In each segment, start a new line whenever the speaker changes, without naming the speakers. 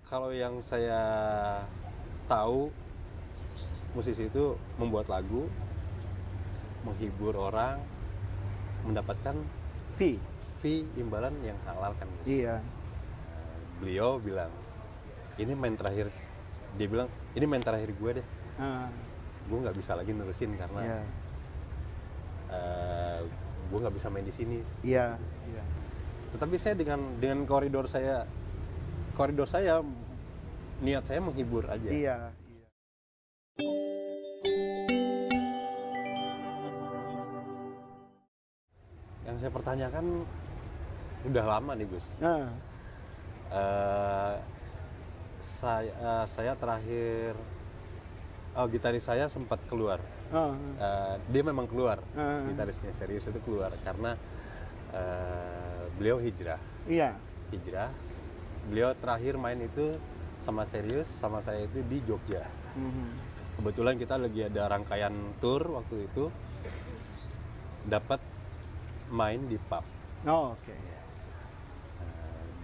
Kalau yang saya tahu, musisi itu membuat lagu, menghibur orang, mendapatkan
fee.
imbalan yang halal kan.
Iya.
Beliau bilang, ini main terakhir. Dia bilang, ini main terakhir gue deh. Gue nggak bisa lagi nerusin karena gue nggak bisa main di sini.
Iya.
Tetapi saya dengan koridor saya niat saya menghibur aja.
Iya.
Yang saya pertanyakan udah lama nih Gus. Saya terakhir gitaris saya sempat keluar. Dia memang keluar, gitarisnya serius itu keluar karena beliau hijrah.
Iya.
Hijrah. Beliau terakhir main itu sama serius sama saya itu di Jogja. Kebetulan kita lagi ada rangkaian tour waktu itu, dapat main di pub.
Oke.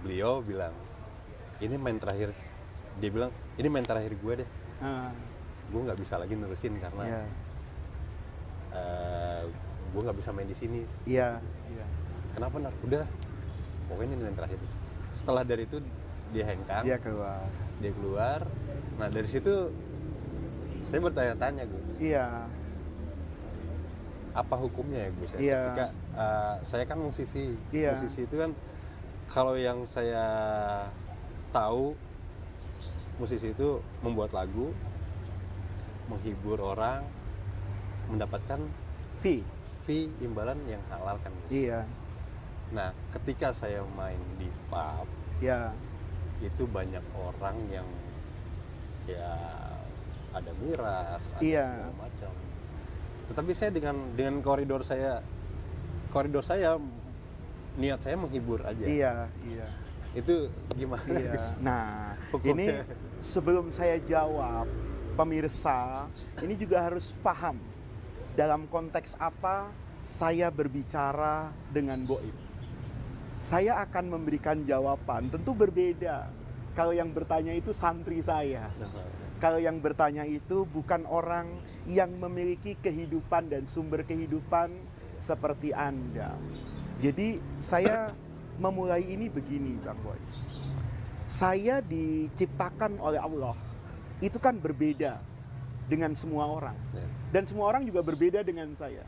Beliau bilang, ini main terakhir. Dia bilang, ini main terakhir gue deh. Gue nggak bisa lagi nerusin karena gue nggak bisa main di sini.
Iya.
Kenapa Nar? Udah, pokoknya ini main terakhir. Setelah dari itu dia hengkang. Dia keluar. Nah dari situ saya bertanya-tanya Gus.
Iya.
Apa hukumnya ya Gus?
Iya.
Ketika saya kan musisi.
Iya.
Musisi itu kan kalau yang saya tahu, musisi itu membuat lagu, menghibur orang, mendapatkan
fee
imbalan yang halal kan.
Iya.
Nah, ketika saya main di pub, itu banyak orang yang ya ada miras, ada segala macam. Tetapi saya dengan koridor saya niat saya menghibur aja.
Iya.
Itu gimana Gus?
Nah,
Hukumnya.
ini sebelum saya jawab, pemirsa ini juga harus paham dalam konteks apa saya berbicara dengan Boim. Saya akan memberikan jawaban, tentu berbeda. Kalau yang bertanya itu santri saya. Kalau yang bertanya itu bukan orang yang memiliki kehidupan dan sumber kehidupan seperti Anda. Jadi saya memulai ini begini, Bang Boy. Saya diciptakan oleh Allah. Itu kan berbeda dengan semua orang. Dan semua orang juga berbeda dengan saya.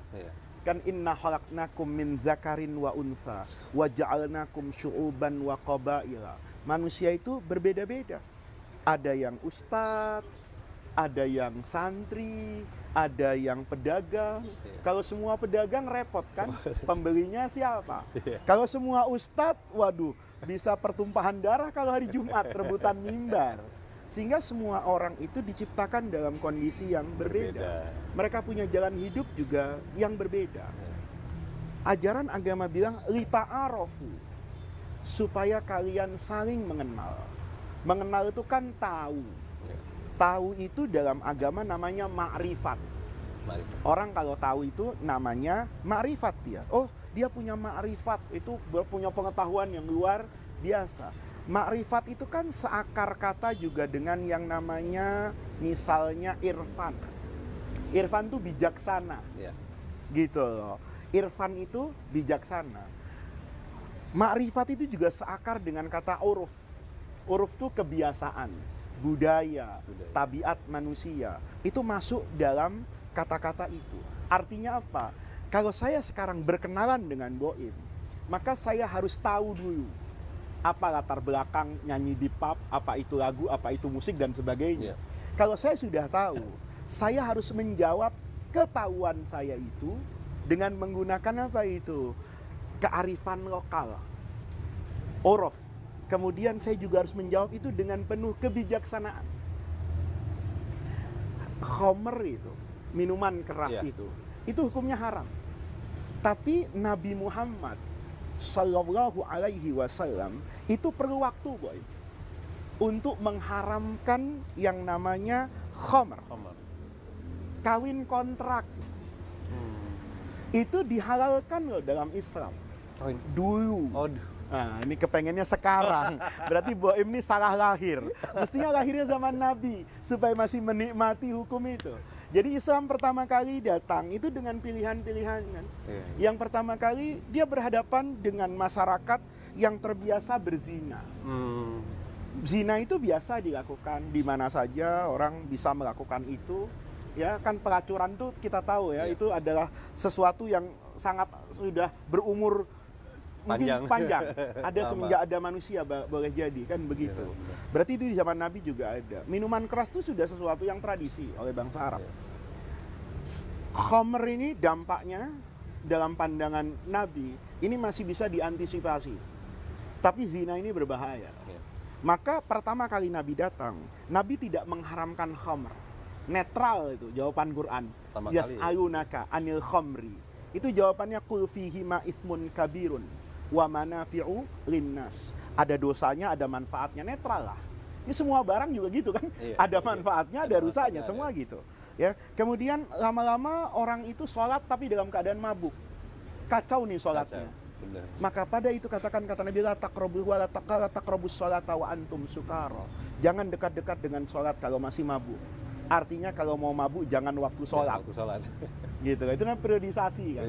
Kan inna khalaqnakum min dzakarin wa untha wa ja'alnakum syu'uban wa qabaila. Manusia itu berbeda-beda. Ada yang ustadz, ada yang santri, ada yang pedagang. Kalau semua pedagang repot kan? Pembelinya siapa? Kalau semua ustadz, waduh, bisa pertumpahan darah kalau hari Jumat, rebutan mimbar. Sehingga semua orang itu diciptakan dalam kondisi yang berbeda. Mereka punya jalan hidup juga yang berbeda. Ajaran agama bilang lita'arofu, supaya kalian saling mengenal. Mengenal itu kan tahu. Tahu itu dalam agama namanya ma'rifat. Orang kalau tahu itu namanya ma'rifat dia. Oh, dia punya ma'rifat, itu punya pengetahuan yang luar biasa. Ma'rifat itu kan seakar kata juga dengan yang namanya misalnya irfan. Irfan itu bijaksana. Gitu loh. Irfan itu bijaksana. Ma'rifat itu juga seakar dengan kata uruf. Uruf itu kebiasaan, budaya, tabiat manusia. Itu masuk dalam kata-kata itu. Artinya apa? Kalau saya sekarang berkenalan dengan Boim, maka saya harus tahu dulu apa latar belakang nyanyi di pub, apa itu lagu, apa itu musik dan sebagainya. Kalau saya sudah tahu, saya harus menjawab ketahuan saya itu dengan menggunakan apa itu? Kearifan lokal, uruf. Kemudian saya juga harus menjawab itu dengan penuh kebijaksanaan. Khamr itu, minuman keras itu hukumnya haram. Tapi Nabi Muhammad Sallallahu Alaihi Wasallam itu perlu waktu, boy, untuk mengharamkan yang namanya khamr. Kawin kontrak itu dihalalkan loh dalam Islam dulu. Nah, ini kepengennya sekarang. Berarti Boim ini salah lahir. Mestinya lahirnya zaman Nabi supaya masih menikmati hukum itu. Jadi Islam pertama kali datang itu dengan pilihan-pilihan kan. Yang pertama kali dia berhadapan dengan masyarakat yang terbiasa berzina. Zina itu biasa dilakukan di mana saja, orang bisa melakukan itu. Ya kan, pelacuran tuh kita tahu ya, itu adalah sesuatu yang sangat sudah berumur mungkin panjang. Ada semenjak ada manusia boleh jadi kan begitu. Berarti itu di zaman Nabi juga ada. Minuman keras itu sudah sesuatu yang tradisi oleh bangsa Arab. Khamr ini dampaknya dalam pandangan Nabi ini masih bisa diantisipasi. Tapi zina ini berbahaya. Maka pertama kali Nabi datang, Nabi tidak mengharamkan khamr. Netral itu jawaban Quran. Yas'alunaka anil khamri. Itu jawabannya qul fihi ma itsmun kabirun wa manafi'u linnas. Ada dosanya, ada manfaatnya, netral lah. Ini semua barang juga gitu kan. Ada manfaatnya, ada rusaknya, semua gitu. Ya. Kemudian lama-lama orang itu sholat tapi dalam keadaan mabuk. Kacau nih sholatnya. Maka pada itu katakan kata Nabi, la taqrabus sholata wa antum sukara. Jangan dekat-dekat dengan sholat kalau masih mabuk. Artinya kalau mau mabuk jangan waktu sholat. Gitu, itu namanya periodisasi kan.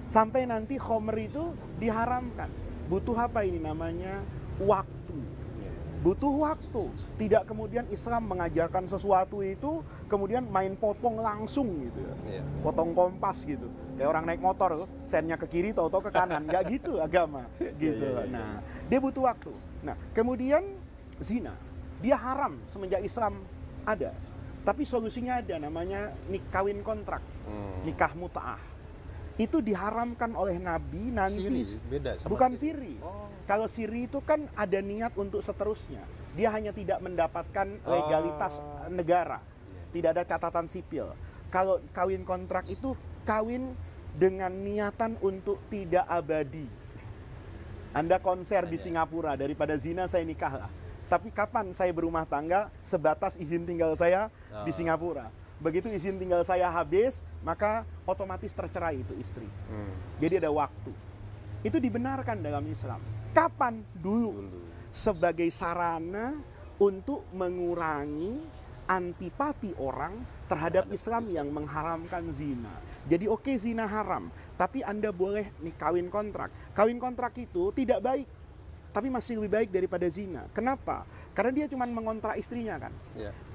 Sampai nanti khamr itu diharamkan. Butuh apa ini namanya? Waktu. Butuh waktu. Tidak kemudian Islam mengajarkan sesuatu itu kemudian main potong langsung gitu ya. Potong kompas gitu. Kayak orang naik motor, sennya ke kiri, tahu-tahu ke kanan. Nggak gitu agama. Gitu. Nah, dia butuh waktu. Nah, kemudian zina. Dia haram semenjak Islam ada. Tapi solusinya ada, namanya kawin kontrak, nikah mut'ah. Itu diharamkan oleh Nabi nanti.
Siri, beda sama
bukan
siri.
siri. Kalau siri itu kan ada niat untuk seterusnya. Dia hanya tidak mendapatkan legalitas negara. Tidak ada catatan sipil. Kalau kawin kontrak itu kawin dengan niatan untuk tidak abadi. Anda konser di Singapura, daripada zina saya nikah lah. Tapi kapan saya berumah tangga, sebatas izin tinggal saya di Singapura. Begitu izin tinggal saya habis, maka otomatis tercerai itu istri. Jadi ada waktu. Itu dibenarkan dalam Islam. Kapan? Dulu. Sebagai sarana untuk mengurangi antipati orang terhadap Islam yang mengharamkan zina. Jadi oke, zina haram, tapi Anda boleh nih kawin kontrak. Kawin kontrak itu tidak baik, tapi masih lebih baik daripada zina. Kenapa? Karena dia cuma mengontrak istrinya kan.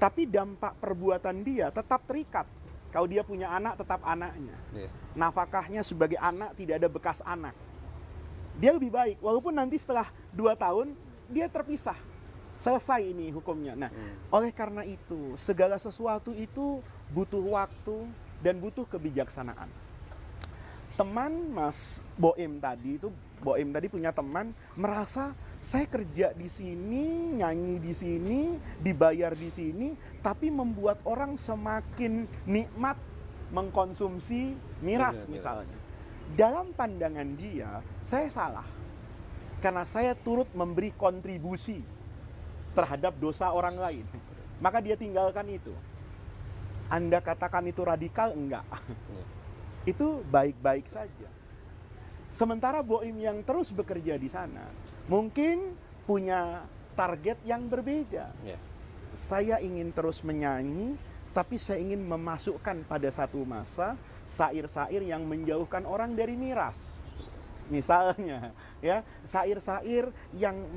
Tapi dampak perbuatan dia tetap terikat. Kalau dia punya anak, tetap anaknya. Nafkahnya sebagai anak tidak ada bekas anak. Dia lebih baik, walaupun nanti setelah 2 tahun dia terpisah. Selesai ini hukumnya. Nah, oleh karena itu segala sesuatu itu butuh waktu dan butuh kebijaksanaan. Teman Mas Boim tadi itu, Boim tadi punya teman merasa saya kerja di sini, nyanyi di sini, dibayar di sini, tapi membuat orang semakin nikmat mengkonsumsi miras misalnya. Dalam pandangan dia, saya salah. Karena saya turut memberi kontribusi terhadap dosa orang lain. Maka dia tinggalkan itu. Anda katakan itu radikal? Enggak. Itu baik-baik saja. Sementara Boim yang terus bekerja di sana mungkin punya target yang berbeda. Saya ingin terus menyanyi, tapi saya ingin memasukkan pada satu masa syair-syair yang menjauhkan orang dari miras. Misalnya, ya, syair-syair yang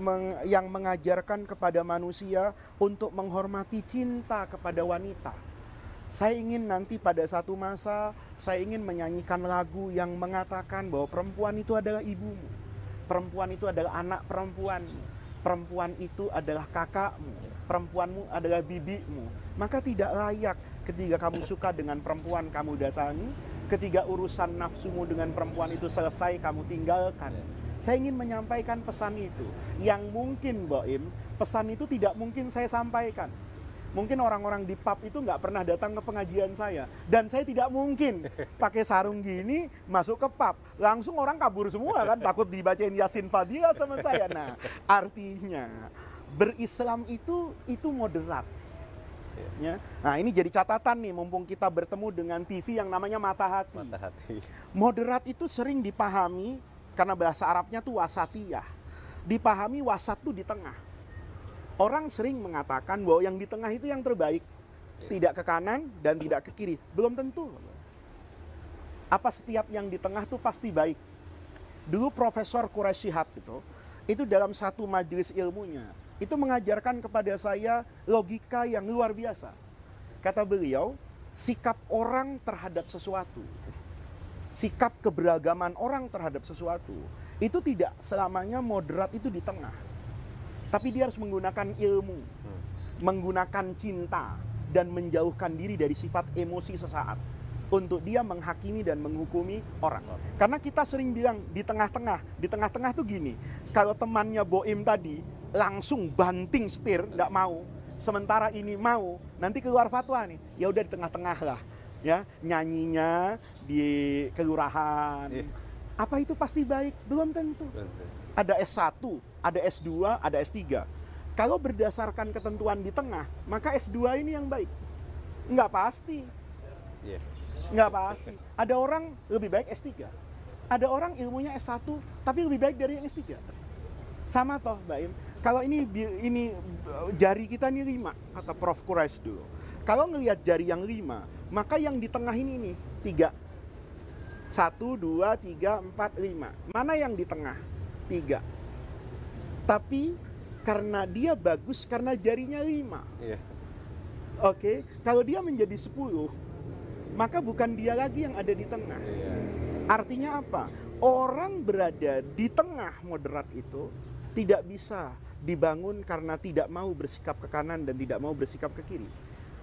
mengajarkan kepada manusia untuk menghormati cinta kepada wanita. Saya ingin nanti pada satu masa, saya ingin menyanyikan lagu yang mengatakan bahwa perempuan itu adalah ibumu. Perempuan itu adalah anak perempuanmu. Perempuan itu adalah kakakmu. Perempuanmu adalah bibimu. Maka tidak layak ketika kamu suka dengan perempuan kamu datangi, ketika urusan nafsumu dengan perempuan itu selesai kamu tinggalkan. Saya ingin menyampaikan pesan itu. Yang mungkin Boim, pesan itu tidak mungkin saya sampaikan. Mungkin orang-orang di pub itu nggak pernah datang ke pengajian saya. Dan saya tidak mungkin pakai sarung gini masuk ke pub. Langsung orang kabur semua kan, takut dibacain Yasin Fadilah sama saya. Nah, artinya berislam itu moderat. Ya. Nah, ini jadi catatan nih, mumpung kita bertemu dengan TV yang namanya Mata Hati. Moderat itu sering dipahami karena bahasa Arabnya tuh wasatiyah. Dipahami wasat tuh di tengah. Orang sering mengatakan bahwa yang di tengah itu yang terbaik. Tidak ke kanan dan tidak ke kiri. Belum tentu. Apa setiap yang di tengah tuh pasti baik? Dulu Profesor Quraish Shihab itu dalam satu majelis ilmunya, itu mengajarkan kepada saya logika yang luar biasa. Kata beliau, sikap orang terhadap sesuatu, sikap keberagaman orang terhadap sesuatu, itu tidak selamanya moderat itu di tengah. Tapi dia harus menggunakan ilmu, menggunakan cinta, dan menjauhkan diri dari sifat emosi sesaat untuk dia menghakimi dan menghukumi orang. Karena kita sering bilang di tengah-tengah tuh gini, kalau temannya Boim tadi langsung banting setir, nggak mau, sementara ini mau, nanti keluar fatwa nih, ya udah di tengah-tengah lah, ya nyanyinya di kelurahan. Apa itu pasti baik? Belum tentu. Ada S1, ada S2, ada S3. Kalau berdasarkan ketentuan di tengah, maka S2 ini yang baik. Nggak pasti. Nggak pasti. Ada orang lebih baik S3. Ada orang ilmunya S1, tapi lebih baik dari yang S3. Sama toh, Mbak Im. Kalau ini jari kita ini 5, kata Prof. Quraish dulu. Kalau ngelihat jari yang 5, maka yang di tengah ini nih 3. 1, 2, 3, 4, 5. Mana yang di tengah? 3. Tapi karena dia bagus, karena jarinya 5. Oke, kalau dia menjadi 10, maka bukan dia lagi yang ada di tengah. Artinya apa? Orang berada di tengah moderat itu tidak bisa dibangun karena tidak mau bersikap ke kanan dan tidak mau bersikap ke kiri.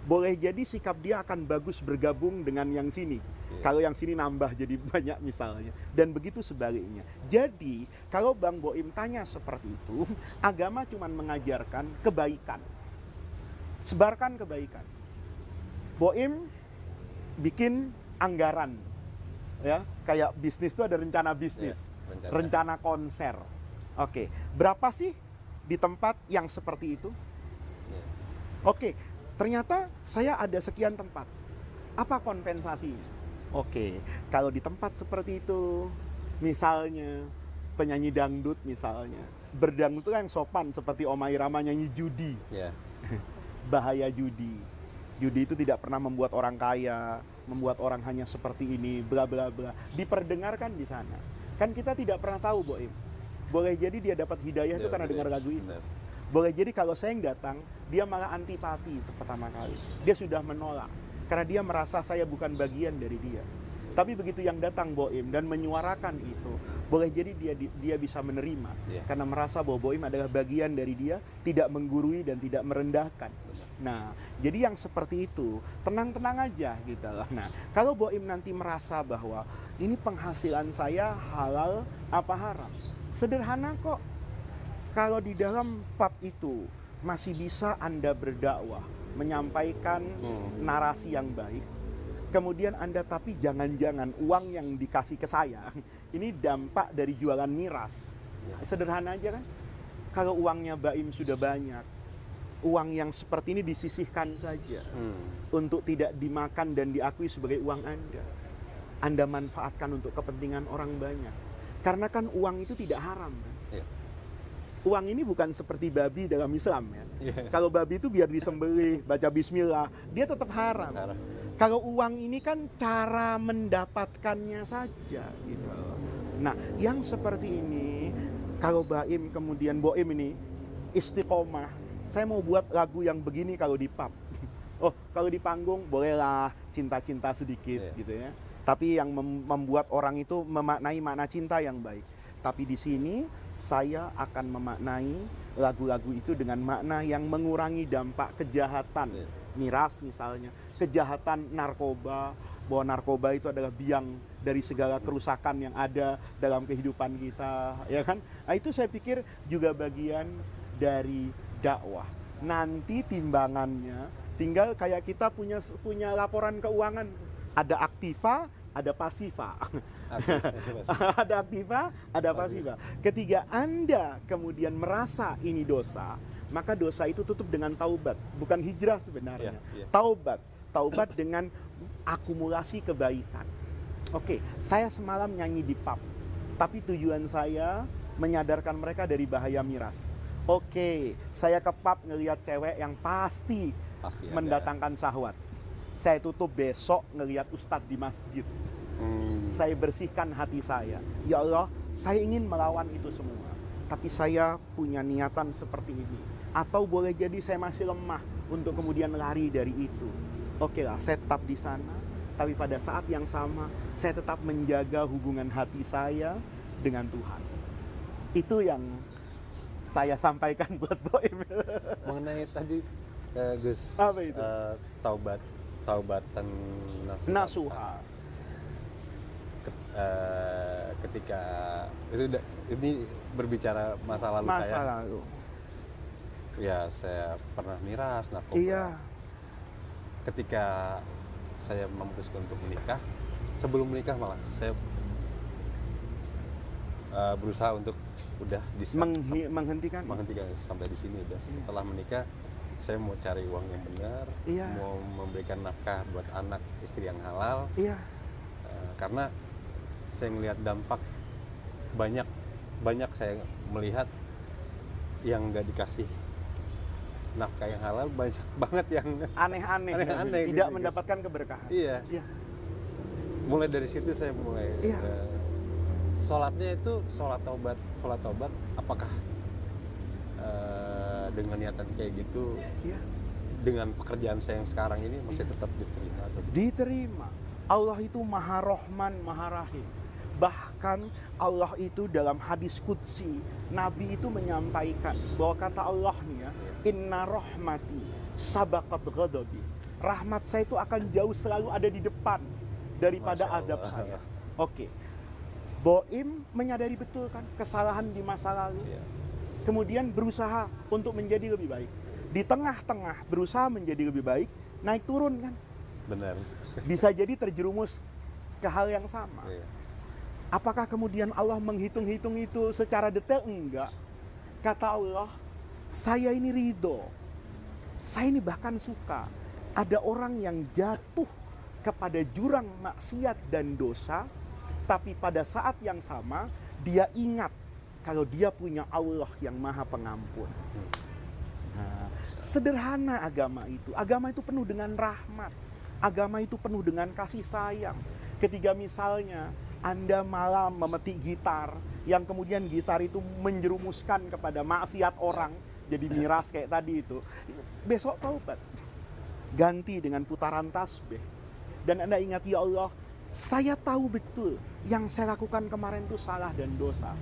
Boleh jadi sikap dia akan bagus bergabung dengan yang sini. Kalau yang sini nambah jadi banyak misalnya. Dan begitu sebaliknya. Jadi kalau Bang Boim tanya seperti itu, agama cuma mengajarkan kebaikan. Sebarkan kebaikan. Boim bikin anggaran, ya kayak bisnis itu ada rencana bisnis, rencana konser. Oke, berapa sih di tempat yang seperti itu? Oke, ternyata saya ada sekian tempat. Apa kompensasinya? Oke, kalau di tempat seperti itu, misalnya penyanyi dangdut misalnya, berdangdut itu yang sopan seperti Oma Irama nyanyi judi. Bahaya judi. Judi itu tidak pernah membuat orang kaya, membuat orang hanya seperti ini, bla bla bla. Diperdengarkan di sana. Kan kita tidak pernah tahu, Boim. Boleh jadi dia dapat hidayah itu karena dengar lagu ini. Boleh jadi kalau saya yang datang, dia malah antipati itu pertama kali. Dia sudah menolak. Karena dia merasa saya bukan bagian dari dia. Tapi begitu yang datang Boim dan menyuarakan itu, boleh jadi dia bisa menerima. Karena merasa bahwa Boim adalah bagian dari dia, tidak menggurui dan tidak merendahkan. Nah, jadi yang seperti itu, tenang-tenang aja gitu loh. Nah, kalau Boim nanti merasa bahwa ini penghasilan saya halal apa haram, sederhana kok. Kalau di dalam bab itu masih bisa Anda berdakwah, menyampaikan narasi yang baik, kemudian Anda tapi jangan-jangan uang yang dikasih ke saya ini dampak dari jualan miras. Sederhana aja kan. Kalau uangnya Baim sudah banyak, uang yang seperti ini disisihkan saja untuk tidak dimakan dan diakui sebagai uang Anda. Anda manfaatkan untuk kepentingan orang banyak. Karena kan uang itu tidak haram kan? Uang ini bukan seperti babi dalam Islam ya. Kalau babi itu biar disembelih, baca bismillah, dia tetap haram. Kalau uang ini kan cara mendapatkannya saja gitu. Nah, yang seperti ini kalau Baim kemudian Boim ini istiqomah, saya mau buat lagu yang begini kalau di pub. Oh, kalau di panggung bolehlah cinta-cinta sedikit gitu ya. Tapi yang membuat orang itu memaknai makna cinta yang baik. Tapi di sini saya akan memaknai lagu-lagu itu dengan makna yang mengurangi dampak kejahatan. Miras misalnya, kejahatan narkoba, bahwa narkoba itu adalah biang dari segala kerusakan yang ada dalam kehidupan kita, ya kan? Nah, itu saya pikir juga bagian dari dakwah. Nanti timbangannya tinggal kayak kita punya laporan keuangan, ada aktiva, ada pasiva. Ada aktiva, ada pasiva. Ketika Anda kemudian merasa ini dosa, maka dosa itu tutup dengan taubat, bukan hijrah sebenarnya. Taubat dengan akumulasi kebaikan. Oke, saya semalam nyanyi di pub, tapi tujuan saya menyadarkan mereka dari bahaya miras. Oke, saya ke pub ngelihat cewek yang pasti mendatangkan syahwat. Saya tutup besok ngelihat ustadz di masjid. Saya bersihkan hati saya. Ya Allah, saya ingin melawan itu semua. Tapi saya punya niatan seperti ini. Atau boleh jadi saya masih lemah untuk kemudian lari dari itu. Oke lah, saya tetap di sana. Tapi pada saat yang sama, saya tetap menjaga hubungan hati saya dengan Tuhan. Itu yang saya sampaikan buat Boim.
Mengenai tadi Gus,
apa itu?
Taubatan nasuha. Ketika ini berbicara masa lalu saya.
Lalu.
Ya, saya pernah miras, narkoba.
Iya.
Ketika saya memutuskan untuk menikah, sebelum menikah malah saya berusaha untuk udah
menghentikan
sampai di sini. Udah setelah menikah, saya mau cari uang yang benar, mau memberikan nafkah buat anak istri yang halal. Karena saya melihat dampak banyak saya melihat yang nggak dikasih nafkah yang halal, banyak banget yang
aneh-aneh tidak gitu, mendapatkan keberkahan.
Iya. Mulai dari situ saya mulai sholatnya itu sholat taubat apakah dengan niatan kayak gitu dengan pekerjaan saya yang sekarang ini masih tetap diterima atau
diterima. Allah itu Maha Rahman, Maha Rahim. Bahkan Allah itu dalam hadis qudsi, Nabi itu menyampaikan bahwa kata Allah nih ya, inna rahmati sabaqat ghadabi. Rahmat saya itu akan jauh selalu ada di depan daripada adab saya. Oke. Boim menyadari betul kan kesalahan di masa lalu. Kemudian berusaha untuk menjadi lebih baik. Di tengah-tengah berusaha menjadi lebih baik, naik turun kan?
Benar.
Bisa jadi terjerumus ke hal yang sama. Apakah kemudian Allah menghitung-hitung itu secara detail? Enggak. Kata Allah, saya ini ridho. Saya ini bahkan suka. Ada orang yang jatuh kepada jurang maksiat dan dosa, tapi pada saat yang sama, dia ingat kalau dia punya Allah yang Maha Pengampun. Nah, sederhana agama itu. Agama itu penuh dengan rahmat. Agama itu penuh dengan kasih sayang. Ketika misalnya Anda malam memetik gitar, yang kemudian gitar itu menjerumuskan kepada maksiat orang, jadi miras kayak tadi itu, besok taubat, ganti dengan putaran tasbih, dan Anda ingat, ya Allah, saya tahu betul yang saya lakukan kemarin itu salah dan dosa,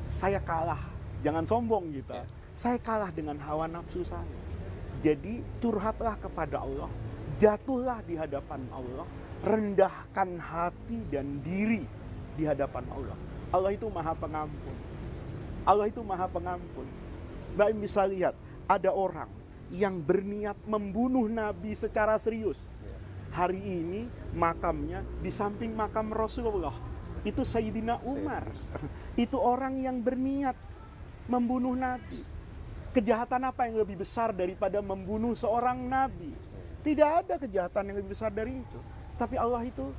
saya kalah, jangan sombong gitu, saya kalah dengan hawa nafsu saya. Jadi curhatlah kepada Allah, jatuhlah di hadapan Allah, rendahkan hati dan diri di hadapan Allah. Allah itu Maha Pengampun. Allah itu Maha Pengampun. Mbak bisa lihat, ada orang yang berniat membunuh Nabi secara serius. Hari ini makamnya di samping makam Rasulullah. Itu Sayyidina Umar. Itu orang yang berniat membunuh Nabi. Kejahatan apa yang lebih besar daripada membunuh seorang Nabi? Tidak ada kejahatan yang lebih besar dari itu. Tapi Allah itu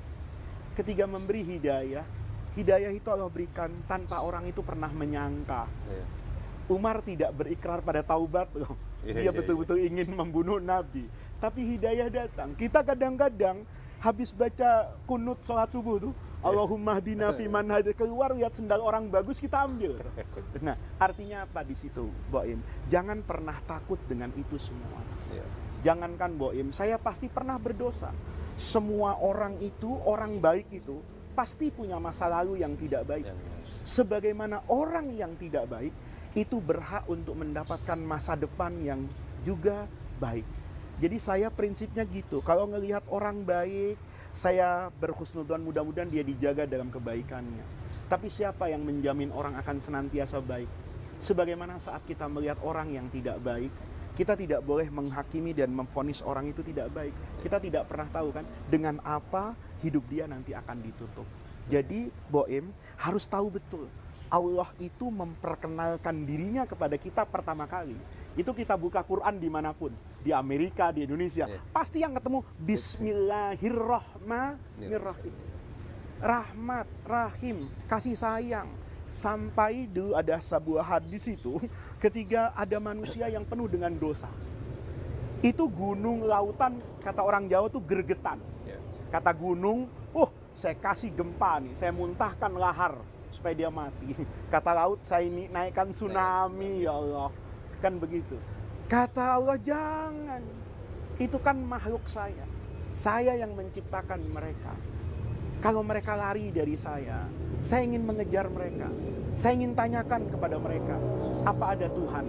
ketika memberi hidayah, hidayah itu Allah berikan tanpa orang itu pernah menyangka. Umar tidak berikrar pada taubat loh. Dia betul-betul ingin membunuh Nabi. Tapi hidayah datang. Kita kadang-kadang habis baca kunut sholat subuh tuh, Allahumma hdina fiman hadait, keluar lihat sendal orang bagus kita ambil. Nah, artinya apa di situ, Boim? Jangan pernah takut dengan itu semua. Jangankan Boim, saya pasti pernah berdosa. Semua orang itu, orang baik itu pasti punya masa lalu yang tidak baik. Sebagaimana orang yang tidak baik itu berhak untuk mendapatkan masa depan yang juga baik. Jadi saya prinsipnya gitu, kalau ngelihat orang baik, saya berhusnudzon, mudah-mudahan dia dijaga dalam kebaikannya. Tapi siapa yang menjamin orang akan senantiasa baik? Sebagaimana saat kita melihat orang yang tidak baik, kita tidak boleh menghakimi dan memvonis orang itu tidak baik. Kita tidak pernah tahu kan dengan apa hidup dia nanti akan ditutup. Jadi Boim harus tahu betul, Allah itu memperkenalkan dirinya kepada kita pertama kali. Itu kita buka Quran dimanapun, di Amerika, di Indonesia, pasti yang ketemu Bismillahirrahmanirrahim. Rahmat, rahim, kasih sayang. Sampai dulu ada sebuah hadis itu, ketika ada manusia yang penuh dengan dosa. Itu gunung, lautan, kata orang Jawa tuh gregetan. Kata gunung, saya kasih gempa nih, saya muntahkan lahar supaya dia mati. Kata laut, saya ini naikkan tsunami, ya Allah. Kan begitu. Kata Allah, jangan. Itu kan makhluk saya. Saya yang menciptakan mereka. Kalau mereka lari dari saya ingin mengejar mereka. Saya ingin tanyakan kepada mereka, apa ada Tuhan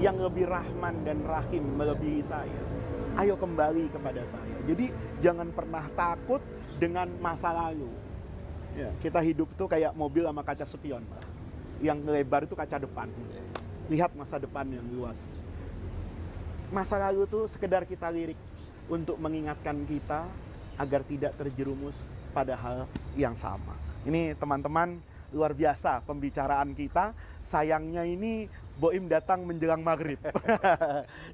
yang lebih rahman dan rahim melebihi saya? Ayo kembali kepada saya. Jadi jangan pernah takut dengan masa lalu. Ya, kita hidup tuh kayak mobil sama kaca spion. Yang lebar itu kaca depan. Lihat masa depan yang luas. Masa lalu tuh sekedar kita lirik untuk mengingatkan kita agar tidak terjerumus pada hal yang sama. Ini teman-teman, luar biasa pembicaraan kita. Sayangnya ini Boim datang menjelang maghrib.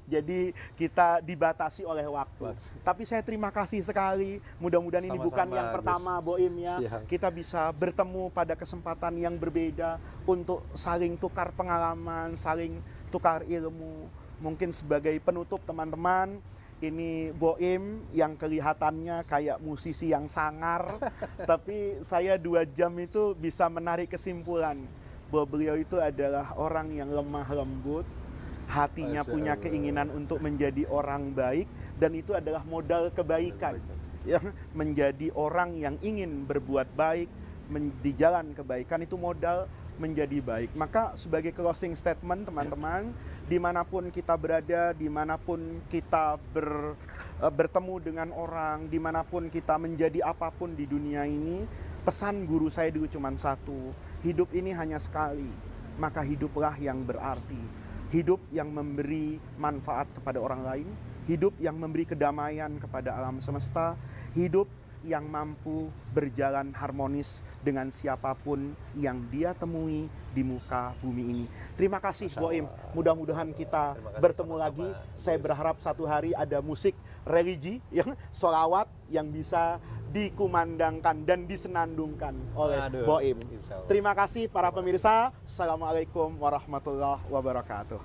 Jadi kita dibatasi oleh waktu. Tapi saya terima kasih sekali. Mudah-mudahan ini bukan yang pertama Boim ya. Kita bisa bertemu pada kesempatan yang berbeda untuk saling tukar pengalaman, saling tukar ilmu. Mungkin sebagai penutup teman-teman, ini Boim yang kelihatannya kayak musisi yang sangar, tapi saya 2 jam itu bisa menarik kesimpulan bahwa beliau itu adalah orang yang lemah lembut, hatinya punya keinginan untuk menjadi orang baik, dan itu adalah modal kebaikan. Ya, menjadi orang yang ingin berbuat baik, di jalan kebaikan itu modal menjadi baik. Maka sebagai closing statement teman-teman, dimanapun kita berada, dimanapun kita bertemu dengan orang, dimanapun kita menjadi apapun di dunia ini, pesan guru saya dulu cuma satu, hidup ini hanya sekali, maka hiduplah yang berarti. Hidup yang memberi manfaat kepada orang lain, hidup yang memberi kedamaian kepada alam semesta, hidup yang mampu berjalan harmonis dengan siapapun yang dia temui di muka bumi ini. Terima kasih Boim, mudah-mudahan kita bertemu lagi. Saya berharap satu hari ada musik religi, yang sholawat yang bisa dikumandangkan dan disenandungkan oleh Boim. Terima kasih para pemirsa. Assalamualaikum warahmatullahi wabarakatuh.